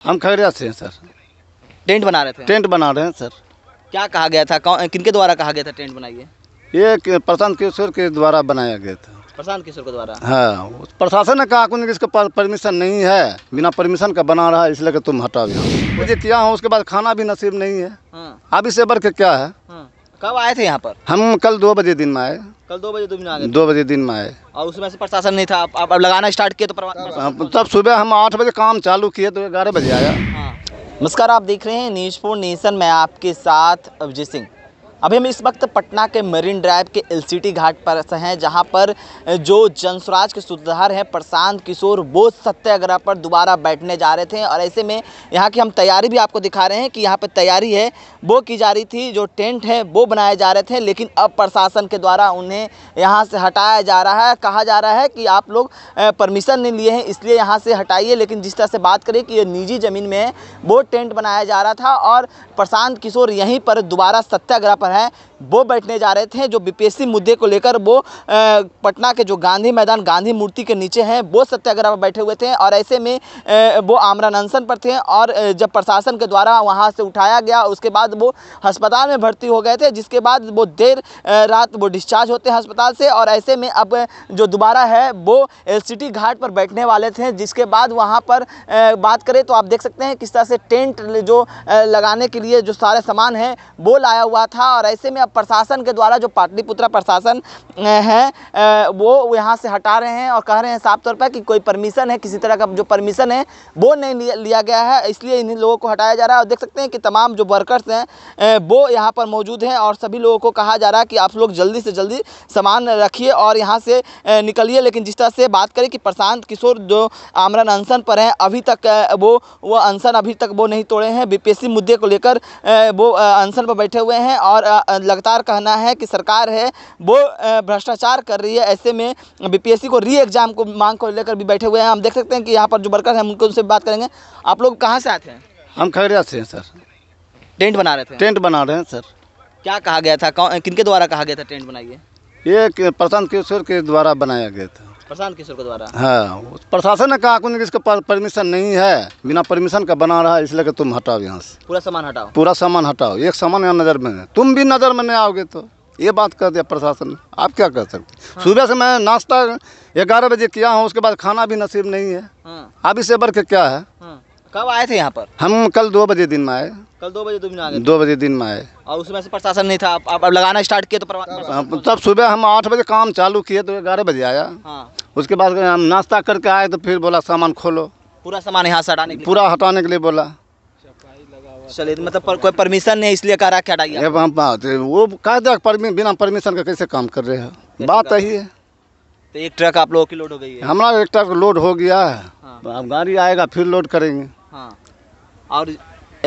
हम खगड़िया से हैं सर। टेंट बना रहे थे? टेंट बना रहे हैं सर। क्या कहा गया था, किनके द्वारा कहा गया था टेंट बनाइए? ये प्रशांत किशोर के द्वारा बनाया गया था। प्रशांत किशोर के द्वारा? हाँ, प्रशासन ने कहा कि इसका परमिशन नहीं है, बिना परमिशन का बना रहा है, इसलिए कि तुम हटाओ यहाँ। मुझे किया हूँ, उसके बाद खाना भी नसीब नहीं है। अब इससे बढ़ के क्या है। कब आए थे यहाँ पर? हम कल 2 बजे दिन में आए। कल 2 बजे दिन आ गए? 2 बजे दिन में आए। और उसमें से प्रशासन नहीं था, अब लगाना स्टार्ट किए तो तब सुबह हम 8 बजे काम चालू किए तो 11 बजे आया। नमस्कार, आप देख रहे हैं न्यूज़ फॉर नेशन, मैं आपके साथ अभिजीत सिंह। अभी हम इस वक्त पटना के मरीन ड्राइव के एलसीटी घाट पर हैं, जहां पर जो जनस्वराज के सूत्रधार हैं प्रशांत किशोर, वो सत्याग्रह पर दोबारा बैठने जा रहे थे। और ऐसे में यहाँ की हम तैयारी भी आपको दिखा रहे हैं कि यहाँ पर तैयारी है वो की जा रही थी, जो टेंट है वो बनाए जा रहे थे, लेकिन अब प्रशासन के द्वारा उन्हें यहाँ से हटाया जा रहा है। कहा जा रहा है कि आप लोग परमिशन नहीं लिए हैं, इसलिए यहाँ से हटाइए। लेकिन जिस तरह से बात करें कि ये निजी ज़मीन में वो टेंट बनाया जा रहा था और प्रशांत किशोर यहीं पर दोबारा सत्याग्रह पर है, वो बैठने जा रहे थे। जो बीपीएससी मुद्दे को लेकर वो पटना के जो गांधी मैदान, गांधी मूर्ति के नीचे हैं, वो सत्याग्रह पर बैठे हुए थे। और ऐसे में वो आमरण अनशन पर थे। और जब प्रशासन के द्वारा वहां से उठाया गया, उसके बाद वो अस्पताल में भर्ती हो गए थे, जिसके बाद वो देर रात वो डिस्चार्ज होते हैं अस्पताल से। और ऐसे में अब जो दोबारा है वो एलसीटी घाट पर बैठने वाले थे, जिसके बाद वहाँ पर बात करें तो आप देख सकते हैं किस तरह से टेंट जो लगाने के लिए जो सारे सामान हैं वो लाया हुआ था। और ऐसे में अब प्रशासन के द्वारा जो पाटलिपुत्रा प्रशासन है वो यहाँ से हटा रहे हैं और कह रहे हैं साफ तौर पर कि कोई परमिशन है, किसी तरह का जो परमिशन है वो नहीं लिया गया है, इसलिए इन लोगों को हटाया जा रहा है। और देख सकते हैं कि तमाम जो वर्कर्स हैं वो यहाँ पर मौजूद हैं और सभी लोगों को कहा जा रहा है कि आप लोग जल्दी से जल्दी सामान रखिए और यहाँ से निकलिए। लेकिन जिस तरह से बात करें कि प्रशांत किशोर जो आमरण अनशन पर हैं, अभी तक वो अनशन अभी तक वो नहीं तोड़े हैं। बीपीएससी मुद्दे को लेकर वो अनशन पर बैठे हुए हैं और लगातार कहना है कि सरकार है वो भ्रष्टाचार कर रही है। ऐसे में बीपीएससी को री एग्जाम को मांग को लेकर भी बैठे हुए हैं। हम देख सकते हैं कि यहाँ पर जो वर्कर हैं उनको उनसे बात करेंगे। आप लोग कहाँ से आते हैं? हम खगड़िया से हैं सर। टेंट बना रहे थे? टेंट बना रहे हैं सर। क्या कहा गया था, किनके द्वारा कहा गया था टेंट बनाइए? ये प्रशांत किशोर के द्वारा बनाया गया था। प्रशांत किशोर के द्वारा? हाँ, प्रशासन ने कहा कि इसका परमिशन नहीं है, बिना परमिशन का बना रहा है, इसलिए कि तुम हटाओ यहाँ से। पूरा सामान हटाओ? पूरा सामान हटाओ। एक सामान यहाँ नज़र में है, तुम भी नज़र में नहीं आओगे तो ये बात कर दिया प्रशासन ने। आप क्या कर सकते? हाँ। सुबह से मैं नाश्ता 11 बजे किया हूँ, उसके बाद खाना भी नसीब नहीं है। हाँ। अब इससे बढ़ के क्या है। हाँ। कब आए थे यहाँ पर? हम कल 2 बजे दिन में आए। कल 2 बजे दिन आ गए? 2 बजे दिन में आए। और उसमें से प्रशासन नहीं था, अब लगाना स्टार्ट किए तो तब सुबह हम 8 बजे काम चालू किए तो 11 बजे आया। हाँ। उसके बाद हम नाश्ता करके आए तो फिर बोला सामान खोलो। पूरा सामान यहाँ से हटाने के लिए? पूरा हटाने के लिए बोला। चलिए, मतलब कोई परमिशन नहीं, इसलिए कह रहा है हटाइए। वो कह दिया बिना परमिशन का कैसे काम कर रहे हैं, बात यही है। तो एक ट्रक आप लोगों की लोड हो गई है? हमारा एक ट्रक लोड हो गया है। हाँ। अब गाड़ी आएगा फिर लोड करेंगे। हाँ। और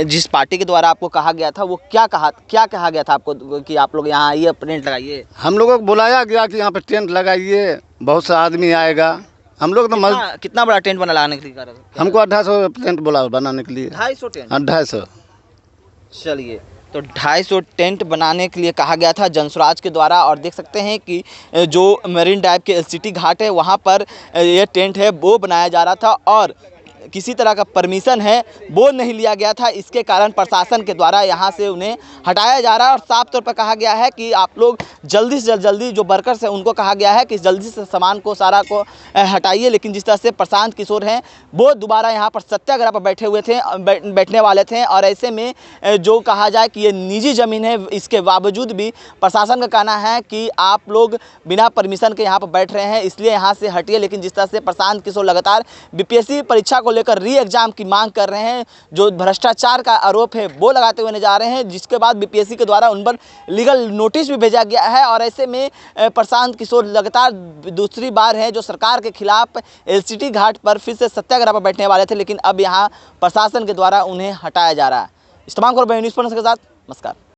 जिस पार्टी के द्वारा आपको कहा गया था वो क्या कहा गया था आपको कि आप लोग यहाँ आइए टेंट लगाइए? हम लोगों को बुलाया गया कि यहाँ पे टेंट लगाइए, बहुत सा आदमी आएगा। हम लोग तो कितना बड़ा टेंट लगाने के लिए कह रहे थे? हमको 250 टेंट बोला बनाने के लिए। 250 टेंट? 250। चलिए, तो 250 टेंट बनाने के लिए कहा गया था जनस्वराज के द्वारा। और देख सकते हैं कि जो मरीन ड्राइव के एलसीटी घाट है वहाँ पर ये टेंट है वो बनाया जा रहा था और किसी तरह का परमिशन है वो नहीं लिया गया था। इसके कारण प्रशासन के द्वारा यहाँ से उन्हें हटाया जा रहा है और साफ तौर पर कहा गया है कि आप लोग जल्दी से जल्दी जो वर्कर्स हैं उनको कहा गया है कि जल्दी से सामान को सारा को हटाइए। लेकिन जिस तरह से प्रशांत किशोर हैं वो दोबारा यहाँ पर सत्याग्रह पर बैठे हुए थे, बैठने वाले थे। और ऐसे में जो कहा जाए कि ये निजी ज़मीन है, इसके बावजूद भी प्रशासन का कहना है कि आप लोग बिना परमिशन के यहाँ पर बैठ रहे हैं, इसलिए यहाँ से हटिए। लेकिन जिस तरह से प्रशांत किशोर लगातार बीपीएससी परीक्षा को लेकर री एग्जाम की मांग कर रहे हैं, जो भ्रष्टाचार का आरोप है वो लगाते हुए नजर आ रहे हैं, जिसके बाद बीपीएससी के द्वारा उन पर लीगल नोटिस भी भेजा गया है। और ऐसे में प्रशांत किशोर लगातार दूसरी बार है जो सरकार के खिलाफ एलसीटी घाट पर फिर से सत्याग्रह पर बैठने वाले थे, लेकिन अब यहाँ प्रशासन के द्वारा उन्हें हटाया जा रहा है। इस तमाम खबर न्यूज़ के साथ नमस्कार।